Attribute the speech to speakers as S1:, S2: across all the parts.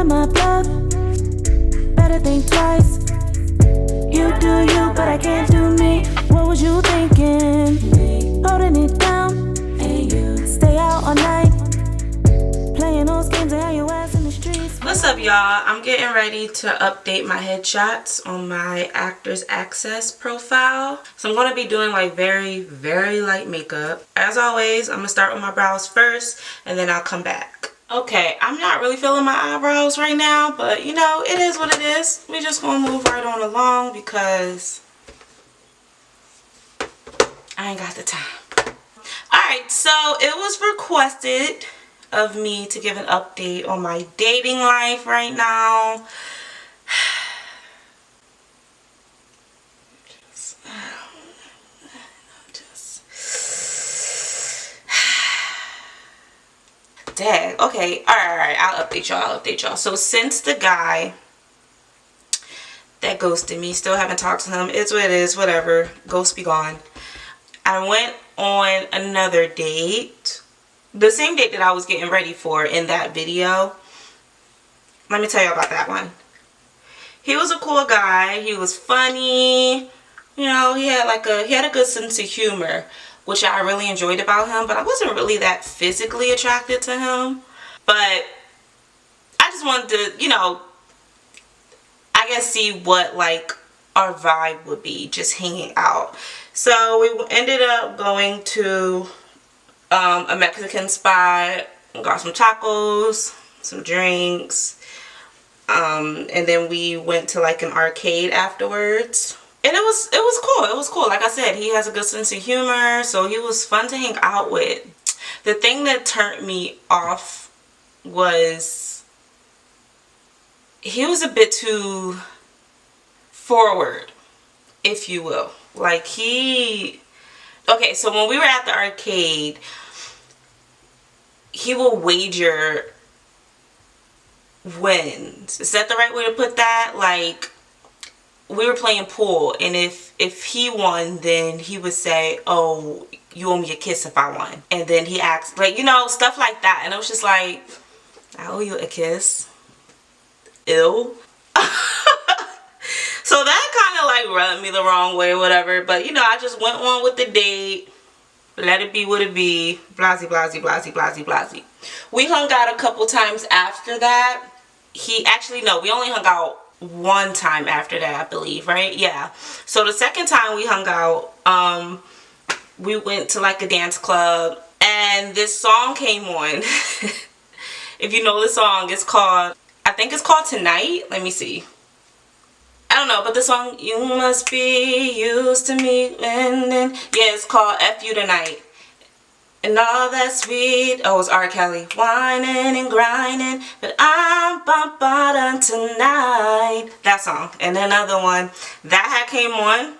S1: calling my bluff. Better think twice. You do you, but I can't do me. What was you thinking? Holding it down. Stay out all night. Playing those games and have your ass in the streets.
S2: What's up, y'all? I'm getting ready to update my headshots on my Actors Access profile. So I'm going to be doing like very light makeup. As always, I'm going to start with my brows first and then I'll come back. Okay, I'm not really feeling my eyebrows right now, but you know, it is what it is. We just going to move right on along because I ain't got the time. Alright, so it was requested of me to give an update on my dating life right now. Dang. Okay, alright, I'll update y'all. So since the guy that ghosted me, still haven't talked to him, it's what it is, whatever, ghost be gone. I went on another date, the same date that I was getting ready for in that video. Let me tell you about that one. He was a cool guy. He was funny. You know, he had a good sense of humor, which I really enjoyed about him, but I wasn't really that physically attracted to him. But I just wanted to, you know, I guess see what like our vibe would be just hanging out. So we ended up going to a Mexican spot, got some tacos, some drinks, and then we went to like an arcade afterwards. And it was cool. Like I said, he has a good sense of humor, so he was fun to hang out with. The thing that turned me off was he was a bit too forward, if you will. Like okay, so when we were at the arcade, he will wager wins. Is that the right way to put that? Like, we were playing pool, and if he won, then he would say, oh, you owe me a kiss if I won. And then he asked, like, you know, stuff like that. And I was just like, I owe you a kiss? Ew. So that kind of like rubbed me the wrong way or whatever. But, you know, I just went on with the date. Let it be what it be. Blasey, blasey, blasey, blasey, blasey. We hung out a couple times after that. No, we only hung out one time after that, I believe, right? Yeah. So the second time we hung out, we went to like a dance club and this song came on. If you know the song, it's called, I think it's called Tonight. Let me see. I don't know, but the song, you must be used to me, and then, yeah, it's called F You Tonight. And all that sweet, oh, it's R. Kelly. Whining and grinding, but I'm bumping tonight. That song. And another one, that had came on.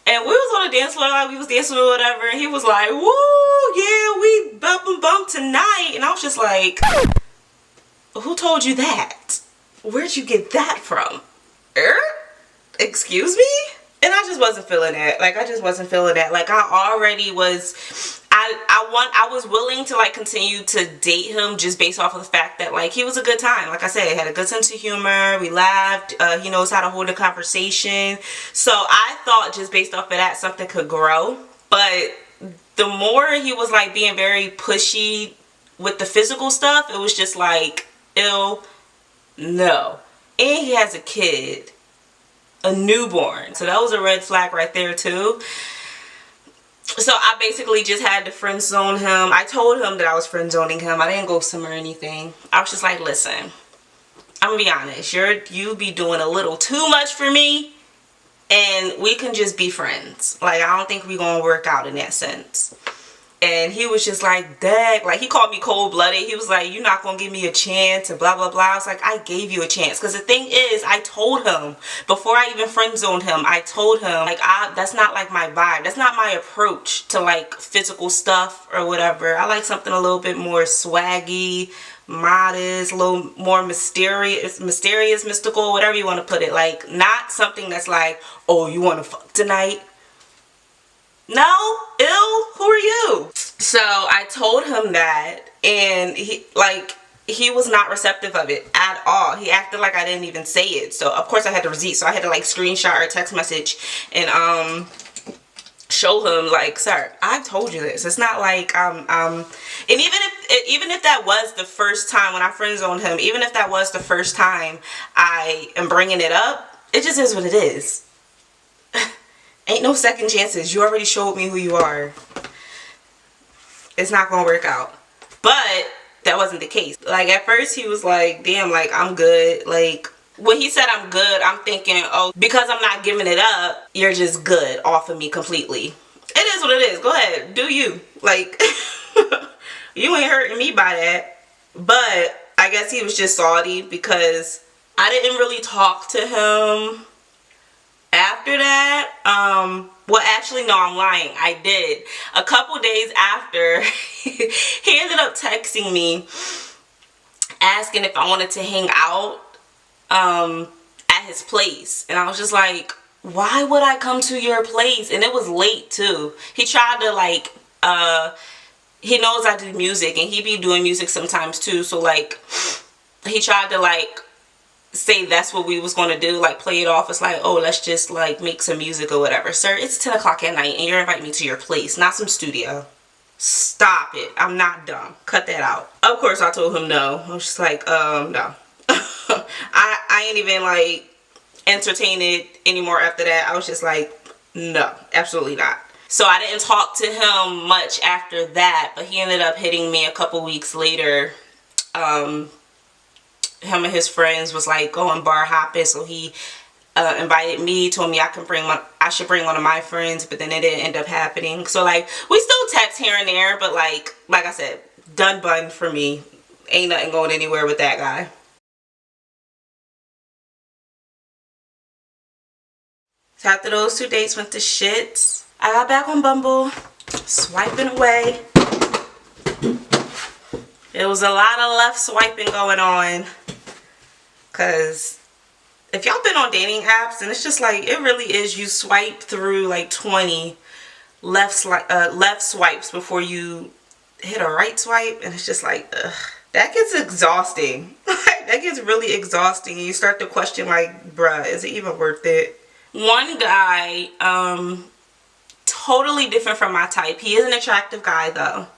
S2: And we was on a dance floor, like we was dancing or whatever, and he was like, woo, yeah, we bump tonight. And I was just like, who told you that? Where'd you get that from? Excuse me? And I just wasn't feeling it. Like, I just wasn't feeling it. Like, I already was, I was willing to like continue to date him just based off of the fact that like he was a good time. Like I said, he had a good sense of humor. We laughed. He knows how to hold a conversation. So I thought just based off of that something could grow. But the more he was like being very pushy with the physical stuff, it was just like, ew, no. And he has a kid, a newborn. So that was a red flag right there too. So I basically just had to friend zone him. I told him that I was friend zoning him. I didn't ghost him or anything. I was just like, listen, I'm gonna be honest. You be doing a little too much for me, and we can just be friends. Like, I don't think we gonna work out in that sense. And he was just like, dang, like he called me cold-blooded. He was like, you're not gonna give me a chance and blah blah blah. I was like, I gave you a chance. Because the thing is, I told him before I even friend zoned him, I told him like, that's not like my vibe, that's not my approach to like physical stuff or whatever. I like something a little bit more swaggy, modest, a little more mysterious, mystical, whatever you want to put it. Like, not something that's like, oh, you want to fuck tonight? No, ew, who are you? So I told him that, and he, like, he was not receptive of it at all. He acted like I didn't even say it. So of course I had the receipt, so I had to like screenshot or text message and show him like, sir, I told you this. It's not like and even if that was the first time when I friend zoned him, even if that was the first time I am bringing it up, it just is what it is. Ain't no second chances. You already showed me who you are. It's not gonna work out. But that wasn't the case. Like at first he was like, damn, like I'm good. Like when he said I'm good, I'm thinking, oh, because I'm not giving it up, you're just good off of me completely. It is what it is. Go ahead, do you. Like you ain't hurting me by that. But I guess he was just salty because I didn't really talk to him after that. Well, actually, no, I'm lying. I did. A couple days after, he ended up texting me asking if I wanted to hang out at his place. And I was just like, why would I come to your place? And it was late too. He tried to like, he knows I do music and he be doing music sometimes too. So like, he tried to like say that's what we was going to do, like play it off as like, oh, let's just like make some music or whatever. Sir, it's 10 o'clock at night and you're inviting me to your place, not some studio. Stop it. I'm not dumb. Cut that out. Of course I told him no. I was just like, no. I ain't even like entertain it anymore after that. I was just like, no, absolutely not. So I didn't talk to him much after that, but he ended up hitting me a couple weeks later. Him and his friends was like going bar hopping, so he invited me, told me I should bring one of my friends, but then it didn't end up happening. So like we still text here and there, but like I said, done bun for me. Ain't nothing going anywhere with that guy. So after those 2 dates went to shit, I got back on Bumble, swiping away. There was a lot of left swiping going on. Because if y'all been on dating apps, and it's just like, it really is, you swipe through like 20 left swipes before you hit a right swipe. And it's just like, ugh, that gets exhausting. That gets really exhausting. And you start to question like, bruh, is it even worth it? One guy, totally different from my type. He is an attractive guy though.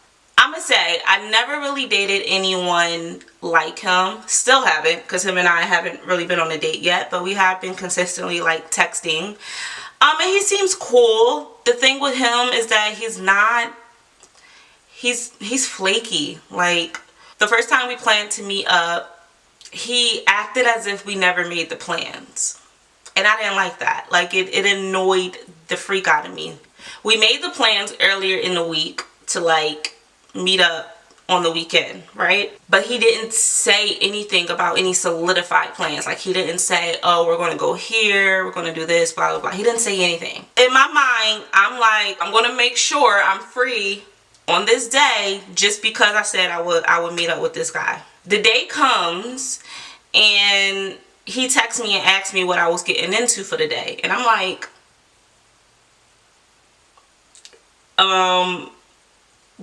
S2: I'm gonna say I never really dated anyone like him. Still haven't, because him and I haven't really been on a date yet, but we have been consistently like texting. And he seems cool. The thing with him is that he's flaky. Like the first time we planned to meet up, he acted as if we never made the plans. And I didn't like that. Like it annoyed the freak out of me. We made the plans earlier in the week to like meet up on the weekend, right? But he didn't say anything about any solidified plans. Like he didn't say, oh, we're going to go here, we're going to do this, blah blah blah. He didn't say anything. In my mind, I'm like, I'm going to make sure I'm free on this day just because I said I would meet up with this guy. The day comes and he texts me and asks me what I was getting into for the day, and I'm like,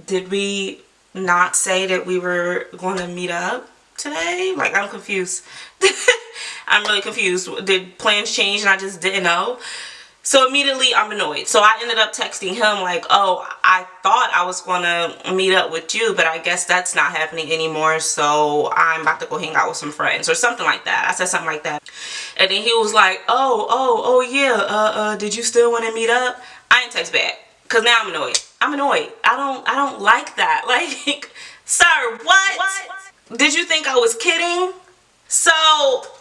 S2: did we not say that we were going to meet up today? Like, I'm confused. I'm really confused. Did plans change and I just didn't know? So immediately I'm annoyed. So I ended up texting him like, oh, I thought I was going to meet up with you, but I guess that's not happening anymore. So I'm about to go hang out with some friends or something like that. I said something like that. And then he was like, oh yeah, did you still want to meet up? I ain't text back because now I'm annoyed. I'm annoyed. I don't like that. Like, sir, what? Did you think I was kidding? So,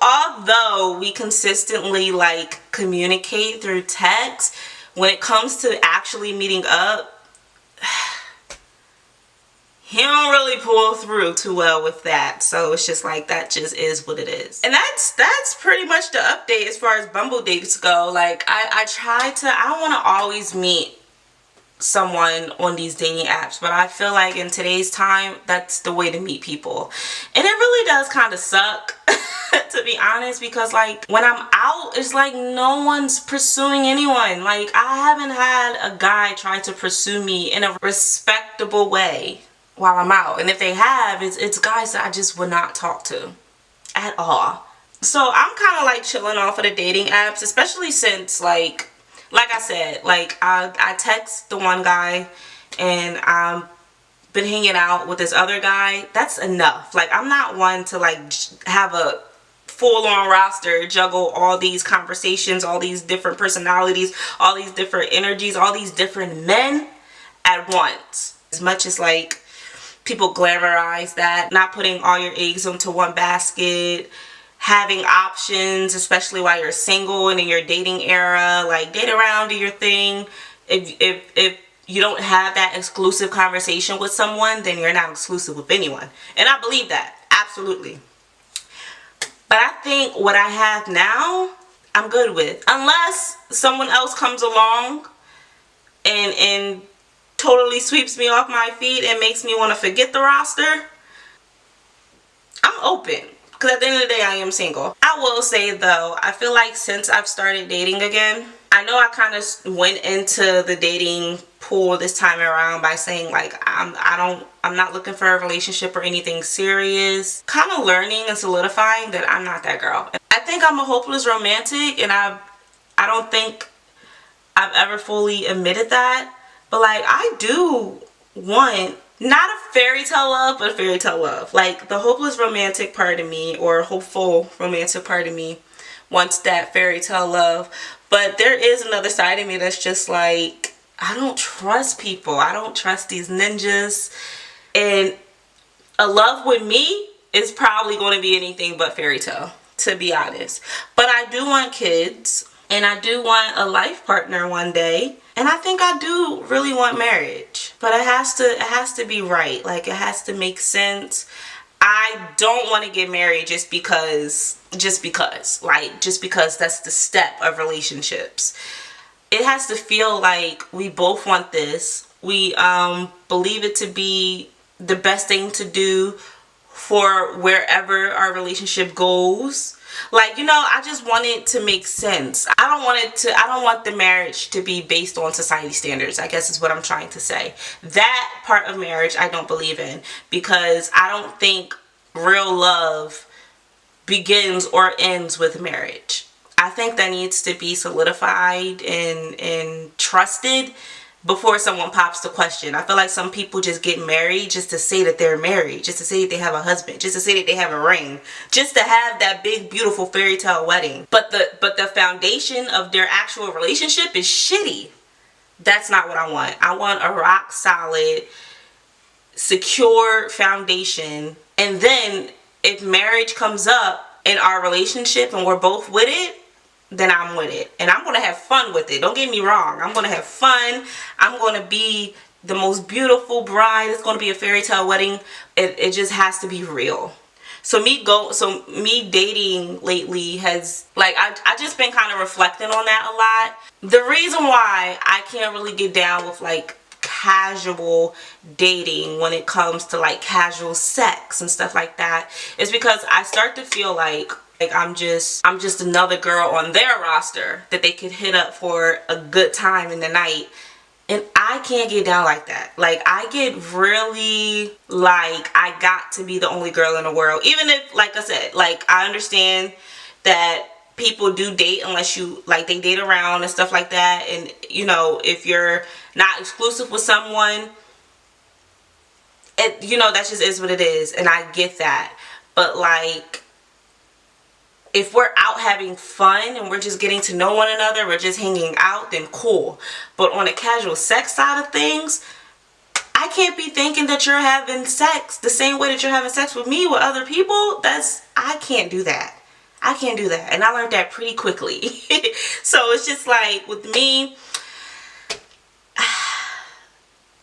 S2: although we consistently like communicate through text, when it comes to actually meeting up, he don't really pull through too well with that. So it's just like, that just is what it is. And that's pretty much the update as far as Bumble dates go. Like I don't want to always meet someone on these dating apps, but I feel like in today's time that's the way to meet people. And it really does kind of suck to be honest, because like when I'm out, it's like no one's pursuing anyone. Like I haven't had a guy try to pursue me in a respectable way. while I'm out. And if they have, it's guys that I just would not talk to at all. So I'm kind of like chilling off of the dating apps, especially since like I said, like I text the one guy and been hanging out with this other guy. That's enough. Like, I'm not one to like have a full-on roster, juggle all these conversations, all these different personalities, all these different energies, all these different men at once. As much as like people glamorize that, not putting all your eggs into one basket, having options, especially while you're single and in your dating era, like date around, do your thing. If you don't have that exclusive conversation with someone, then you're not exclusive with anyone. And I believe that, absolutely. But I think what I have now, I'm good with. Unless someone else comes along and totally sweeps me off my feet and makes me want to forget the roster, I'm open. Because at the end of the day, I am single. I will say though, I feel like since I've started dating again, I know I kind of went into the dating pool this time around by saying like I'm not looking for a relationship or anything serious. Kind of learning and solidifying that I'm not that girl. I think I'm a hopeless romantic, and I don't think I've ever fully admitted that. But like, I do want not a fairy tale love, but a fairy tale love. Like, the hopeless romantic part of me, or hopeful romantic part of me, wants that fairy tale love. But there is another side of me that's just like, I don't trust people. I don't trust these ninjas. And a love with me is probably going to be anything but fairy tale, to be honest. But I do want kids, and I do want a life partner one day. And I think I do really want marriage. But it has to be right. Like, it has to make sense. I don't want to get married just because that's the step of relationships. It has to feel like we both want this. We believe it to be the best thing to do for wherever our relationship goes. Like, you know, I just want it to make sense. I don't want the marriage to be based on society standards, I guess is what I'm trying to say. That part of marriage I don't believe in, because I don't think real love begins or ends with marriage. I think that needs to be solidified and trusted before someone pops the question. I feel like some people just get married just to say that they're married, just to say that they have a husband, just to say that they have a ring, just to have that big beautiful fairy tale wedding. But the foundation of their actual relationship is shitty. That's not what I want. I want a rock solid, secure foundation. And then if marriage comes up in our relationship and we're both with it, then I'm with it. And I'm going to have fun with it. Don't get me wrong. I'm going to have fun. I'm going to be the most beautiful bride. It's going to be a fairy tale wedding. It just has to be real. So me dating lately has, like, I just been kind of reflecting on that a lot. The reason why I can't really get down with like casual dating when it comes to like casual sex and stuff like that is because I start to feel like I'm just another girl on their roster that they could hit up for a good time in the night. And I can't get down like that. Like, I get really like I got to be the only girl in the world. Even if, like I said, like, I understand that people do date unless you, like, they date around and stuff like that. And, you know, if you're not exclusive with someone, it, you know, that just is what it is. And I get that. But, like, if we're out having fun and we're just getting to know one another, we're just hanging out, then cool. But on the casual sex side of things, I can't be thinking that you're having sex the same way that you're having sex with me with other people. I can't do that. I can't do that. And I learned that pretty quickly. So it's just like, with me,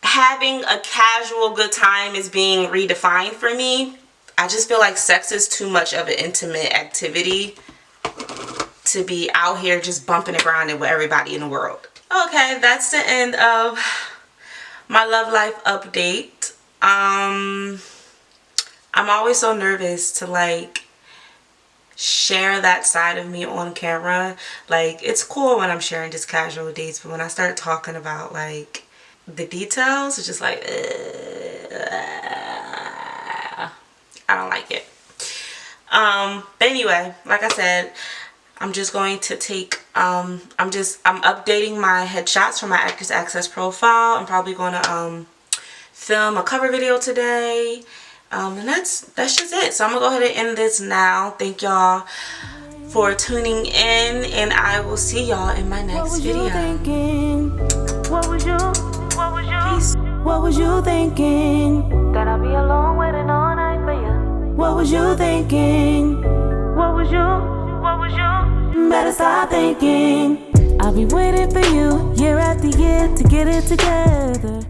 S2: having a casual good time is being redefined for me. I just feel like sex is too much of an intimate activity to be out here just bumping and grinding with everybody in the world. Okay, that's the end of my love life update. I'm always so nervous to like share that side of me on camera. Like, it's cool when I'm sharing just casual dates, but when I start talking about like the details, it's just like I don't like it. But anyway, like I said, I'm just going to take, I'm updating my headshots for my Actors Access profile. I'm probably going to film a cover video today. And that's just it. So I'm gonna go ahead and end this now. Thank y'all for tuning in, and I will see y'all in my next video.
S1: What was you?
S2: Peace.
S1: What was you thinking? That I'll be alone waiting all night for you. What was you thinking? What was you? Better stop thinking. I'll be waiting for you year after year to get it together.